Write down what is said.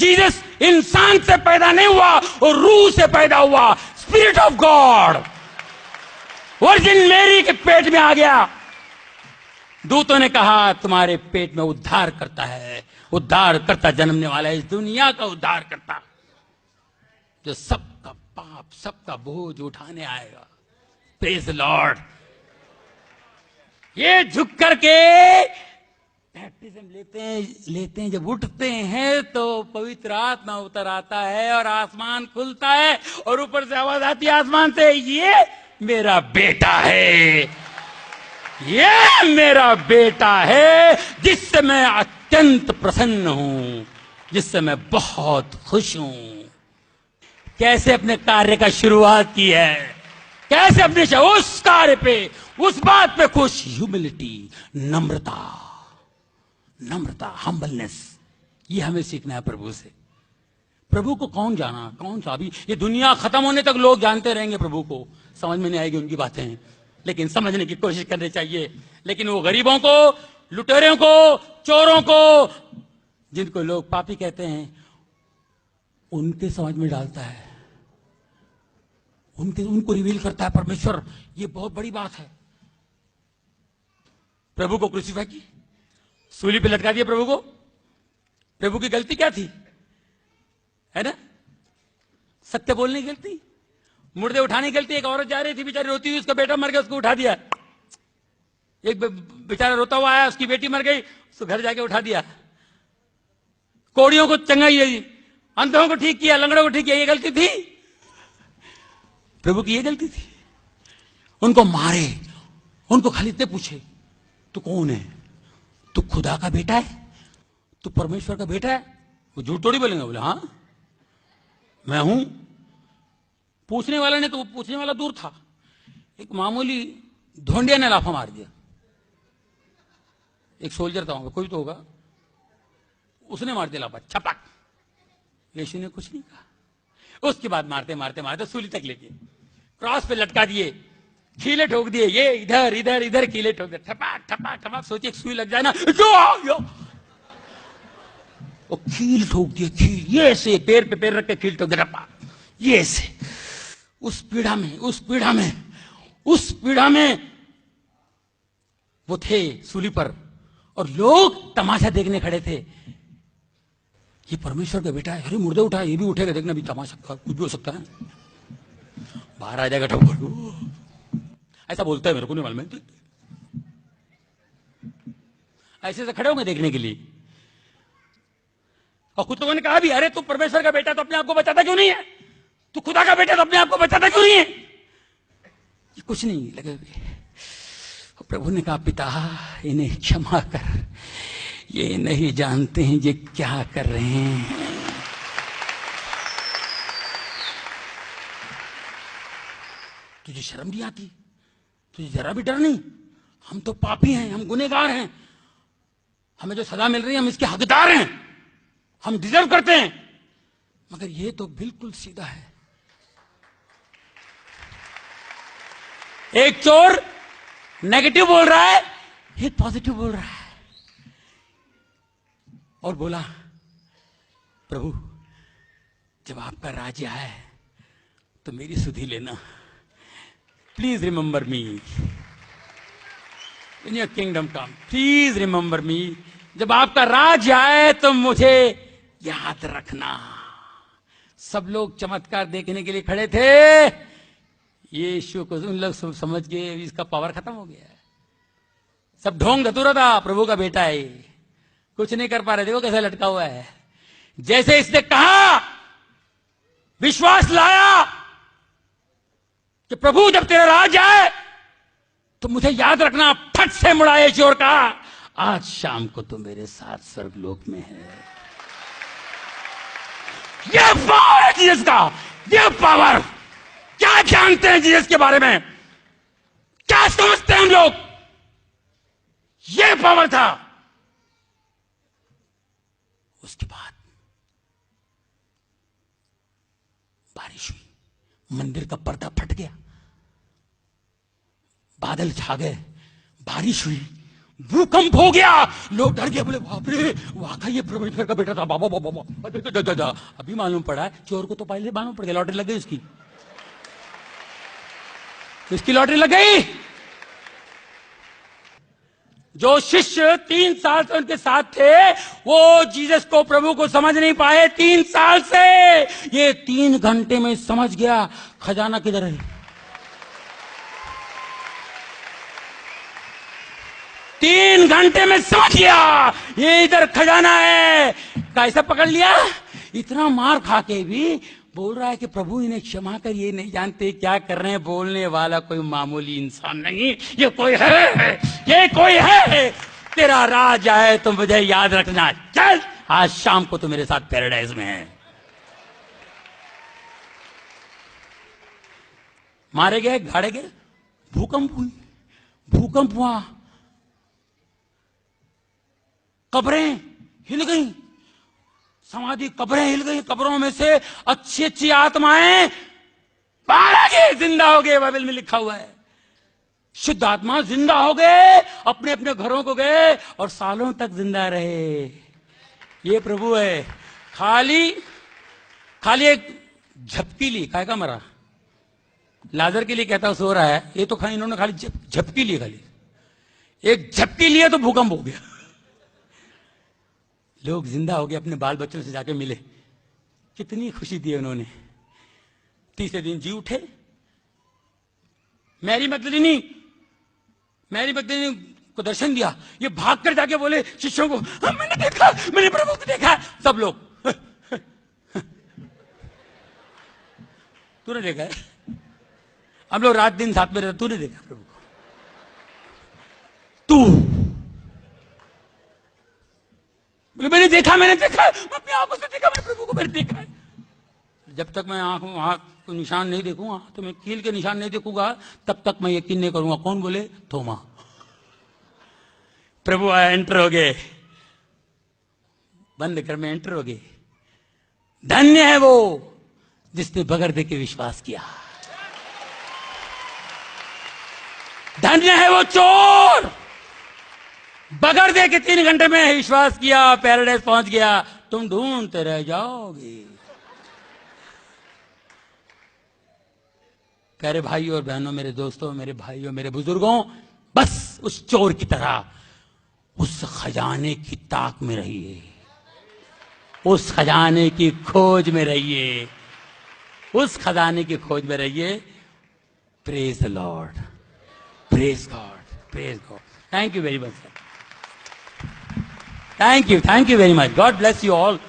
Jesus इंसान से पैदा नहीं हुआ, और रूह से पैदा हुआ, spirit of God virgin Mary के पेट में आ गया। दूतों ने कहा तुम्हारे पेट में उद्धार करता है, उद्धार करता जन्मने वाला है, इस दुनिया का उद्धार करता, जो सबका पाप सबका बोझ उठाने आएगा। Praise the Lord. ये झुक करके बैप्टिज्म लेते हैं, जब उठते हैं तो पवित्र आत्मा उतर आता है और आसमान खुलता है और ऊपर से आवाज आती है आसमान से, ये मेरा बेटा है, ये मेरा बेटा है जिससे मैं अत्यंत प्रसन्न हूं, जिससे मैं बहुत खुश हूं। कैसे अपने कार्य का शुरुआत की है, कैसे अपने उस कार्य पे, उस बात पे खुश। ह्यूमिलिटी, नम्रता, नम्रता, हम्बलनेस, ये हमें सीखना है प्रभु से। प्रभु को कौन जाना, कौन सा, अभी ये दुनिया खत्म होने तक लोग जानते रहेंगे प्रभु को, समझ में नहीं आएगी उनकी बातें, लेकिन समझने की कोशिश करनी चाहिए। लेकिन वो गरीबों को, लुटेरों को, चोरों को, जिनको लोग पापी कहते हैं, उनके समझ में डालता है, उनको रिवील करता है परमेश्वर। ये बहुत बड़ी बात है। प्रभु को क्रूसीफाई की, सूली पे लटका दिया प्रभु को। प्रभु की गलती क्या थी, है ना? सत्य बोलने की गलती, मुर्दे उठाने की गलती। एक औरत जा रही थी बेचारी, रोती हुई, उसका बेटा मर गया, उसको उठा दिया। एक बेचारा रोता हुआ आया, उसकी बेटी मर गई, उसको घर जाके उठा दिया। कोड़ियों को चंगाई दी, अंधों को ठीक किया, लंगड़ों को ठीक किया। ये गलती थी प्रभु की, ये गलती थी। उनको मारे, उनको खाली इतने पूछे तू कौन है, तू खुदा का बेटा है, तू परमेश्वर का बेटा है? वो झूठ थोड़ी बोलेंगे, बोले हाँ मैं हूं। पूछने वाला ने तो, पूछने वाला दूर था, एक मामूली धोंडिया ने लाफा मार दिया। एक सोल्जर था, कोई तो होगा, उसने मार दिया लाफा, छपक। यीशु ने कुछ नहीं कहा। उसके बाद मारते मारते मारते सूली तक लेके क्रॉस पे लटका दिए, कीले ठोक दिए, ये इधर इधर इधर कीले ठोक दिए, ठपाक ठपाक ठपाक। सोचिए सुई लग जाए ना, जो वो कील ठोक दिए, कील ये से, पैर पे पैर रख के कील ठोक दिया, ये से। उस पीड़ा में, उस पीड़ा में, उस पीड़ा में वो थे सूली पर, और लोग तमाशा देखने खड़े थे। ये परमेश्वर का बेटा है, अरे मुर्दे उठा, ये भी उठेगा, देखना भी तमाशा, कुछ भी हो सकता है, बाहर आ जाएगा ठोकर। ऐसा बोलता है, मेरे को नहीं मालूम, ऐसे से खड़े होंगे देखने के लिए। और खुद तो ने कहा भी, अरे तू परमेश्वर का बेटा तो अपने आप को बचाता क्यों नहीं है, तू खुदा का बेटा तो अपने आप को बचाता क्यों नहीं है? ये कुछ नहीं लगे हुए। प्रभु ने कहा, पिता इन्हें क्षमा कर, ये नहीं जानते हैं ये क्या कर रहे हैं। तुझे शर्म नहीं आती, तुझे जरा भी डर नहीं? हम तो पापी हैं, हम गुनहगार हैं, हमें जो सजा मिल रही है हम इसके हकदार हैं, हम डिजर्व करते हैं। मगर ये तो बिल्कुल सीधा है। एक चोर नेगेटिव बोल रहा है, एक पॉजिटिव बोल रहा है, और बोला, प्रभु जब आपका राज्य आए तो मेरी सुधि लेना, please remember me in your kingdom come, please remember मी। जब आपका राज्य आए तो मुझे याद रखना। सब लोग चमत्कार देखने के लिए खड़े थे। यीशु को उन लोग समझ गए इसका पावर खत्म हो गया है, सब ढोंग धतूरा था, प्रभु का बेटा है, कुछ नहीं कर पा रहे। देखो कैसे लटका हुआ है। जैसे इसने कहा, विश्वास लाया कि प्रभु जब तेरा राज आए तो मुझे याद रखना, फट से मुड़ा यीशु और कहा, आज शाम को तो मेरे साथ स्वर्गलोक में है। यह पावर है जीसस का, यह पावर। क्या जानते हैं जीसस के बारे में, क्या समझते हैं हम लोग? यह पावर था। उसके बाद बारिश हुई, मंदिर का पर्दा फट गया, बादल छा गए, बारिश हुई, भूकंप हो गया, लोग डर गए, बोले बाप रे, वाकई ये परमेश्वर का बेटा था। बाबा बाबा बाबा, अभी मालूम पड़ा है चोर को तो पहले मालूम पड़ गया, लॉटरी लग गई उसकी, इसकी लॉटरी लग गई। जो शिष्य 3 साल से उनके साथ थे, वो जीसस को, प्रभु को समझ नहीं पाए 3 साल से। ये 3 घंटे में समझ गया खजाना किधर है। 3 घंटे में समझ गया ये इधर खजाना है। कैसे पकड़ लिया? इतना मार खा के भी बोल रहा है कि प्रभु इन्हें क्षमा कर, ये नहीं जानते क्या कर रहे हैं। बोलने वाला कोई मामूली इंसान नहीं, ये कोई है, ये कोई है। तेरा राज आए तो मुझे याद रखना। चल, आज शाम को तो मेरे साथ पैराडाइज में है। मारे गए, गाड़े गए, भूकंप हुई, भूकंप हुआ, कब्रें हिल गई, समाधि कब्रें हिल गई, कब्रों में से अच्छी अच्छी आत्माएं बाहर आ गए, जिंदा हो गए। बाइबल में लिखा हुआ है शुद्ध आत्मा जिंदा हो गए, अपने अपने घरों को गए और सालों तक जिंदा रहे। ये प्रभु है। खाली खाली एक झपकी ली, काय का मरा, लाजर के लिए कहता सो रहा है, ये तो खाली इन्होंने खाली झपकी ली, खाली एक झपकी लिया तो भूकंप हो गया। लोग जिंदा हो गए, अपने बाल बच्चों से जाके मिले, कितनी खुशी दी उन्होंने। तीसरे दिन जी उठे। मैरी मगदलीनी को दर्शन दिया, ये भागकर जाके बोले शिष्यों को, मैंने देखा, मैंने प्रभु को देखा। सब लोग तूने देखा है? हम लोग रात दिन साथ में रहते, तूने देखा प्रभु को? तू? मैंने देखा, मैं अपनी आंखों से देखा, मैंने प्रभु को मैंने देखा है। जब तक मैं आंख को निशान नहीं देखूंगा, तो मैं कील के निशान नहीं देखूंगा, तब तक मैं यकीन नहीं करूंगा। कौन बोले? थोमा। प्रभु आया, एंटर हो गए, बंद कर में एंटर हो गए। धन्य है वो जिसने बगैर देखे विश्वास किया। धन्य है वो चोर, बगैर देखे 3 घंटे में विश्वास किया, पैराडाइज पहुंच गया। तुम ढूंढते रह जाओगे। प्यारे भाइयों और बहनों, मेरे दोस्तों, मेरे भाइयों, मेरे बुजुर्गों, बस उस चोर की तरह उस खजाने की ताक में रहिए, उस खजाने की खोज में रहिए, उस खजाने की खोज में रहिए। Praise the Lord, praise God, praise God. Thank you very much sir, thank you very much. God bless you all.